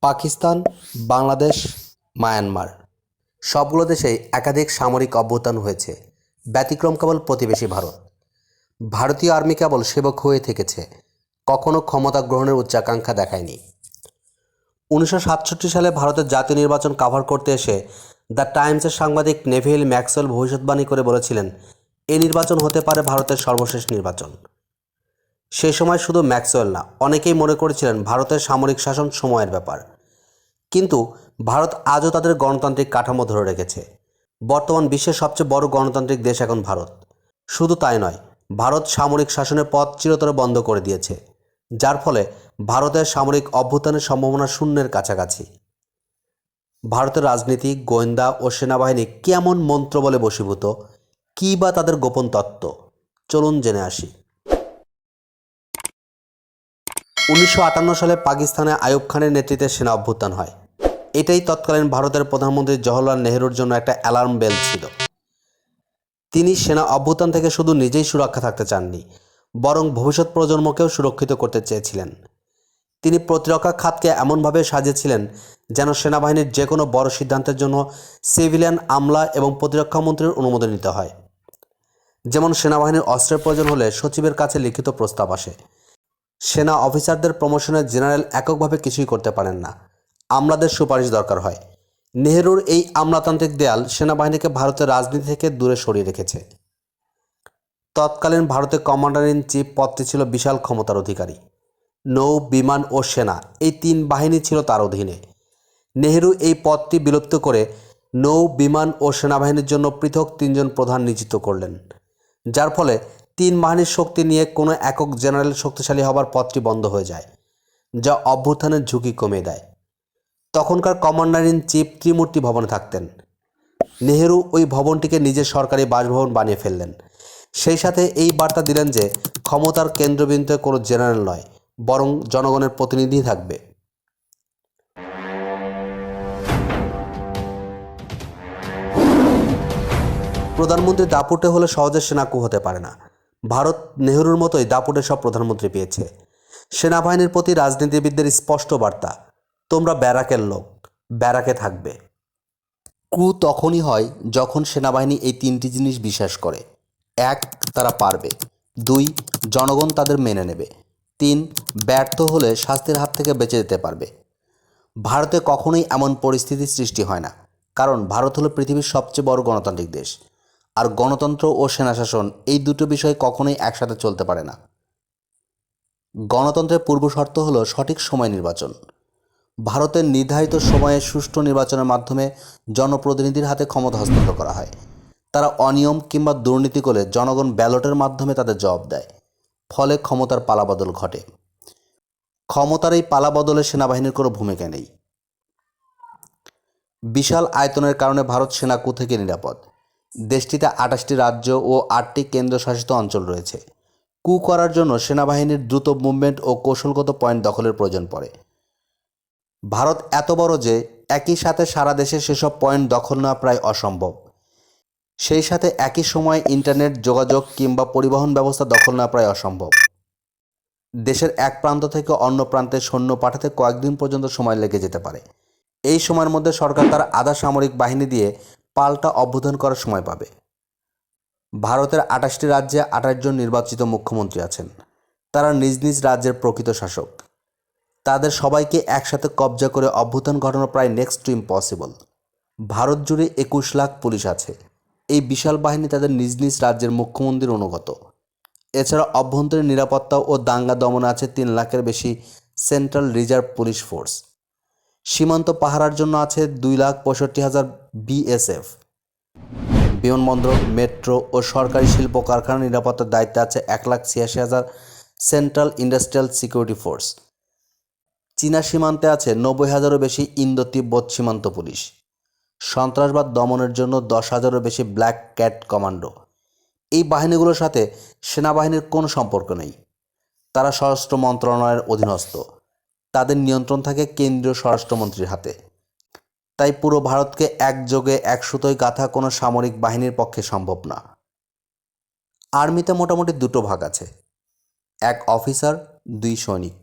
Pakistan, Bangladesh, Myanmar সবগুলো দেশেই একাধিক সামরিক অভ্যুত্থান হয়েছে। ব্যতিক্রম কেবল প্রতিবেশী ভারত। ভারতীয় আর্মি কেবল সেবক হয়ে থেকেছে, কখনো ক্ষমতা গ্রহণের উচ্চাকাঙ্ক্ষা দেখায়নি। 1967 সালে ভারতের জাতীয় নির্বাচন কাভার করতে এসে দ্য টাইমসের সাংবাদিক নেভিল ম্যাক্সওয়েল ভবিষ্যৎবাণী করে বলেছিলেন, এই নির্বাচন হতে পারে ভারতের সর্বশেষ নির্বাচন। সেই সময় শুধু ম্যাক্সওয়েল না, অনেকেই মনে করেছিলেন ভারতের সামরিক শাসন সময়ের ব্যাপার। কিন্তু ভারত আজও তাদের গণতান্ত্রিক কাঠামো ধরে রেখেছে। বর্তমান বিশ্বের সবচেয়ে বড় গণতান্ত্রিক দেশ এখন ভারত। শুধু তাই নয়, ভারত সামরিক শাসনের পথ চিরতরে বন্ধ করে দিয়েছে, যার ফলে ভারতের সামরিক অভ্যুত্থানের সম্ভাবনা শূন্যের কাছাকাছি। ভারতের রাজনীতি, গোয়েন্দা ও সেনাবাহিনী কেমন মন্ত্র বলে বশীভূত, কী বা তাদের গোপন তত্ত্ব, চলুন জেনে আসি। 1958 সালে পাকিস্তানে আইয়ুব খানের নেতৃত্বে সেনা অভ্যুত্থান হয়। এটাই তৎকালীন ভারতের প্রধানমন্ত্রী জওহরলাল নেহরুর জন্য একটা অ্যালার্ম বেল ছিল। তিনি সেনা অভ্যুত্থান থেকে শুধু নিজেই সুরক্ষা থাকতে চাননি, বরং ভবিষ্যৎ প্রজন্মকেও সুরক্ষিত করতে চেয়েছিলেন। তিনি প্রতিরক্ষা খাতকে এমনভাবে সাজিয়েছিলেন যেন সেনাবাহিনীর যে কোনো বড় সিদ্ধান্তের জন্য সিভিলিয়ান আমলা এবং প্রতিরক্ষা মন্ত্রীর অনুমোদন নিতে হয়। যেমন সেনাবাহিনীর অস্ত্রের প্রয়োজন হলে সচিবের কাছে লিখিত প্রস্তাব আসে। সেনা অফিসারদের প্রমোশনে জেনারেল এককভাবে কিছুই করতে পারেন না, আমলাদের সুপারিশ দরকার হয়। নেহরুর এই আমলাতান্ত্রিক দেয়াল সেনাবাহিনীকে ভারতের রাজনীতি থেকে দূরে সরিয়ে রেখেছে। তৎকালীন ভারতের কমান্ডার ইন চিফ পদটি ছিল বিশাল ক্ষমতার অধিকারী। নৌ, বিমান ও সেনা এই তিন বাহিনী ছিল তার অধীনে। নেহরু এই পদটি বিলুপ্ত করে নৌ, বিমান ও সেনাবাহিনীর জন্য পৃথক তিনজন প্রধান নিযুক্ত করলেন, যার ফলে তিন বাহিনীর শক্তি নিয়ে কোনো একক জেনারেল শক্তিশালী হবার পথটি বন্ধ হয়ে যায়, যা অভ্যুত্থানের ঝুঁকি কমিয়ে দেয়। তখনকার কমান্ডার ইন চিফ ত্রিমূর্তি ভবনে থাকতেন। নেহরু ওই ভবনটিকে নিজের সরকারি বাসভবন বানিয়ে ফেললেন। সেই সাথে এই বার্তা দিলেন যে ক্ষমতার কেন্দ্রবিন্দুতে কোনো জেনারেল নয়, বরং জনগণের প্রতিনিধি থাকবে। প্রধানমন্ত্রী দাপুটে হলে সহজে সেনাকু হতে পারে না। ভারত নেহরুর মতোই দাপুটে সব প্রধানমন্ত্রী পেয়েছে। সেনাবাহিনীর প্রতি রাজনীতিবিদদের স্পষ্ট বার্তা, তোমরা ব্যারাকের লোক, ব্যারাকে থাকবে। ক্রু তখনই হয় যখন সেনাবাহিনী এই তিনটি জিনিস বিশ্বাস করে: 1, তারা পারবে; 2, জনগণ তাদের মেনে নেবে; 3, ব্যর্থ হলে শাস্তির হাত থেকে বেঁচে যেতে পারবে। ভারতে কখনোই এমন পরিস্থিতির সৃষ্টি হয় না, কারণ ভারত হলো পৃথিবীর সবচেয়ে বড় গণতান্ত্রিক দেশ, আর গণতন্ত্র ও সেনাশাসন এই দুটো বিষয় কখনোই একসাথে চলতে পারে না। গণতন্ত্রের পূর্ব শর্ত হলো সঠিক সময় নির্বাচন। ভারতের নির্ধারিত সময়ে সুষ্ঠু নির্বাচনের মাধ্যমে জনপ্রতিনিধির হাতে ক্ষমতা হস্তান্তর করা হয়। তারা অনিয়ম কিংবা দুর্নীতি করলে জনগণ ব্যালটের মাধ্যমে তাদের জবাব দেয়, ফলে ক্ষমতার পালাবদল ঘটে। ক্ষমতার এই পালাবদলে সেনাবাহিনীর কোনো ভূমিকা নেই। বিশাল আয়তনের কারণে ভারত সেনাকু থেকে নিরাপদ। দেশটিতে 28টি রাজ্য ও 8টি কেন্দ্রশাসিত অঞ্চল রয়েছে। কু করার জন্য সেনাবাহিনীর দ্রুত মুভমেন্ট ও কৌশলগত পয়েন্ট দখলের প্রয়োজন পড়ে। ভারত এত বড় যে একই সাথে সারা দেশে সেসব পয়েন্ট দখল নেওয়া প্রায় অসম্ভব। সেই সাথে একই সময়ে ইন্টারনেট যোগাযোগ কিংবা পরিবহন ব্যবস্থা দখল নেওয়া প্রায় অসম্ভব। দেশের এক প্রান্ত থেকে অন্য প্রান্তে সৈন্য পাঠাতে কয়েকদিন পর্যন্ত সময় লেগে যেতে পারে। এই সময়ের মধ্যে সরকার তার আধা সামরিক বাহিনী দিয়ে পাল্টা অভ্যুত্থান করার সময় পাবে। ভারতের 28টি রাজ্যে 28 জন নির্বাচিত মুখ্যমন্ত্রী আছেন। তারা নিজ নিজ রাজ্যের প্রকৃত শাসক। তাদের সবাইকে একসাথে কবজা করে অভ্যুত্থান ঘটানো প্রায় নেক্সট টু ইম্পসিবল। ভারত জুড়ে 21 লাখ পুলিশ আছে। এই বিশাল বাহিনী তাদের নিজ নিজ রাজ্যের মুখ্যমন্ত্রীর অনুগত। এছাড়া অভ্যন্তরীণ নিরাপত্তা ও দাঙ্গা দমনে আছে 3 লাখের বেশি সেন্ট্রাল রিজার্ভ পুলিশ ফোর্স। সীমান্ত পাহারার জন্য আছে 2,65,000 বিএসএফ। বিমানবন্দর, মেট্রো ও সরকারি শিল্প কারখানা নিরাপত্তার দায়িত্বে আছে 1,86,000 সেন্ট্রাল ইন্ডাস্ট্রিয়াল সিকিউরিটি ফোর্স। চীনা সীমান্তে আছে 90,000-এরও বেশি ইন্দো তিব্বত সীমান্ত পুলিশ। সন্ত্রাসবাদ দমনের জন্য 10,000-এরও বেশি ব্ল্যাক ক্যাট কমান্ডো। এই বাহিনীগুলোর সাথে সেনাবাহিনীর কোনো সম্পর্ক নেই। তারা স্বরাষ্ট্র মন্ত্রণালয়ের অধীনস্থ। তাদের নিয়ন্ত্রণ থাকে কেন্দ্রীয় স্বরাষ্ট্রমন্ত্রীর হাতে। তাই পুরো ভারতকে একযোগে এক সুতোয় গাঁথা কোনো সামরিক বাহিনীর পক্ষে সম্ভব না। আর্মিতে মোটামুটি দুটো ভাগ আছে: 1 অফিসার, 2 সৈনিক।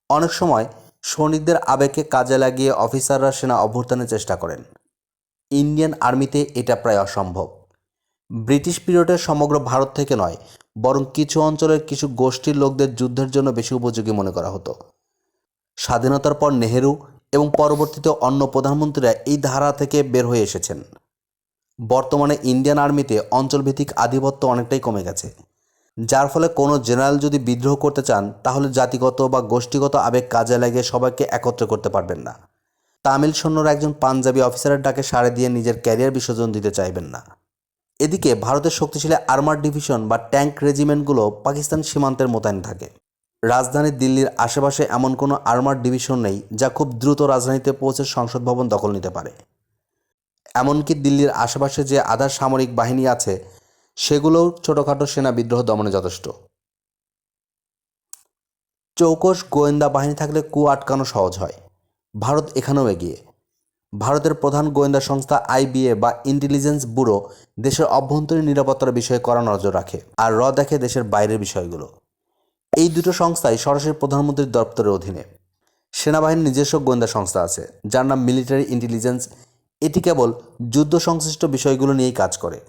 অনেক সময় সৈনিকদের আবেগকে কাজে লাগিয়ে অফিসাররা সেনা অভ্যুত্থানের চেষ্টা করেন। ইন্ডিয়ান আর্মিতে এটা প্রায় অসম্ভব। ব্রিটিশ পিরিয়ডে সমগ্র ভারত থেকে নয়, বরং কিছু অঞ্চলের কিছু গোষ্ঠীর লোকদের যুদ্ধের জন্য বেশি উপযোগী মনে করা হতো। স্বাধীনতার পর নেহেরু এবং পরবর্তীতে অন্য প্রধানমন্ত্রীরা এই ধারা থেকে বের হয়ে এসেছেন। বর্তমানে ইন্ডিয়ান আর্মিতে অঞ্চলভিত্তিক আধিপত্য অনেকটাই কমে গেছে, যার ফলে কোনো জেনারেল যদি বিদ্রোহ করতে চান তাহলে জাতিগত বা গোষ্ঠীগত আবেগ কাজে লাগিয়ে সবাইকে একত্র করতে পারবেন না। তামিল সৈন্যরা একজন পাঞ্জাবি অফিসারের ডাকে সাড়া দিয়ে নিজের ক্যারিয়ার বিসর্জন দিতে চাইবেন না। এদিকে ভারতের শক্তিশালী আর্মার ডিভিশন বা ট্যাঙ্ক রেজিমেন্টগুলো পাকিস্তান সীমান্তের মোতায়েন থাকে। রাজধানী দিল্লির আশেপাশে এমন কোনো আর্মার ডিভিশন নেই যা খুব দ্রুত রাজধানীতে পৌঁছে সংসদ ভবন দখল নিতে পারে। এমনকি দিল্লির আশেপাশে যে আধা সামরিক বাহিনী আছে সেগুলোও ছোটোখাটো সেনা বিদ্রোহ দমনে যথেষ্ট। চৌকস গোয়েন্দা বাহিনী থাকলে কু আটকানো সহজ হয়। ভারত এখানেও এগিয়ে। ভারতের প্রধান গোয়েন্দা সংস্থা আইবিএ বা ইন্টেলিজেন্স ব্যুরো দেশের অভ্যন্তরীণ নিরাপত্তার বিষয়ে কড়া নজর রাখে, আর দেখে দেশের বাইরের বিষয়গুলো। এই দুটো সংস্থাই সরাসরি প্রধানমন্ত্রীর দপ্তরের অধীনে। সেনাবাহিনীর নিজস্ব গোয়েন্দা সংস্থা আছে যার নাম মিলিটারি ইন্টেলিজেন্স। এটি কেবল যুদ্ধ সংশ্লিষ্ট বিষয়গুলো নিয়েই কাজ করে,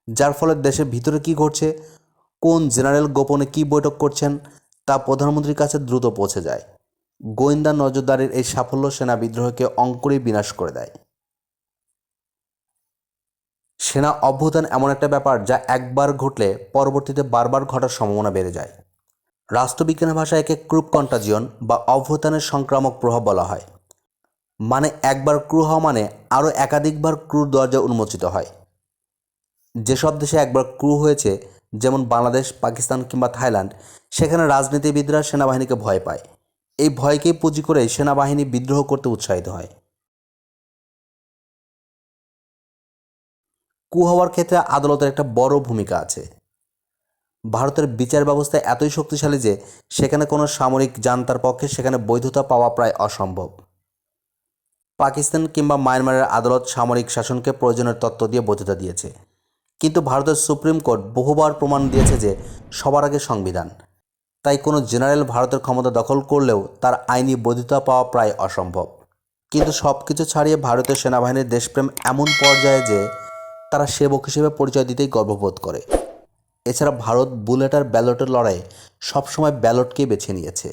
যার ফলে দেশের ভিতরে কী ঘটছে, কোন জেনারেল গোপনে কী বৈঠক করছেন তা প্রধানমন্ত্রীর কাছে দ্রুত পৌঁছে যায়। গোয়েন্দা নজরদারির এই সাফল্য সেনা বিদ্রোহকে অঙ্কুরেই বিনাশ করে দেয়। সেনা অভ্যুত্থান এমন একটা ব্যাপার যা একবার ঘটলে পরবর্তীতে বারবার ঘটার সম্ভাবনা বেড়ে যায়। রাষ্ট্রবিজ্ঞানের ভাষায় একে ক্রুপ কন্টাজিয়ন বা অভ্যুত্থানের সংক্রামক প্রভাব বলা হয়। মানে একবার ক্রু হওয়া মানে আরও একাধিকবার ক্রুর দরজা উন্মোচিত হয়। যেসব দেশে একবার ক্রু হয়েছে, যেমন বাংলাদেশ, পাকিস্তান কিংবা থাইল্যান্ড, সেখানে রাজনীতিবিদরা সেনাবাহিনীকে ভয় পায়। এই ভয়কেই পুঁজি করে সেনাবাহিনী বিদ্রোহ করতে উৎসাহিত হয়। কু হওয়ার ক্ষেত্রে আদালতের একটা বড় ভূমিকা আছে। ভারতের বিচার ব্যবস্থা এতই শক্তিশালী যে সেখানে কোনো সামরিক জান্তার পক্ষে সেখানে বৈধতা পাওয়া প্রায় অসম্ভব। পাকিস্তান কিংবা মায়ানমারের আদালত সামরিক শাসনকে প্রয়োজনের তত্ত্ব দিয়ে বৈধতা দিয়েছে, কিন্তু ভারতের সুপ্রিম কোর্ট বহুবার প্রমাণ দিয়েছে যে সবার আগে সংবিধান। তাই কোনো জেনারেল ভারতের ক্ষমতা দখল করলেও তার আইনি বৈধতা পাওয়া প্রায় অসম্ভব। কিন্তু সব কিছু ছাড়িয়ে ভারতীয় সেনাবাহিনীর দেশপ্রেম এমন পর্যায়ে যে তারা সেবক হিসেবে পরিচয় দিতেই গর্ববোধ করে। এছাড়া ভারত বুলেট আর ব্যালটের লড়াইয়ে সবসময় ব্যালটকেই বেছে নিয়েছে।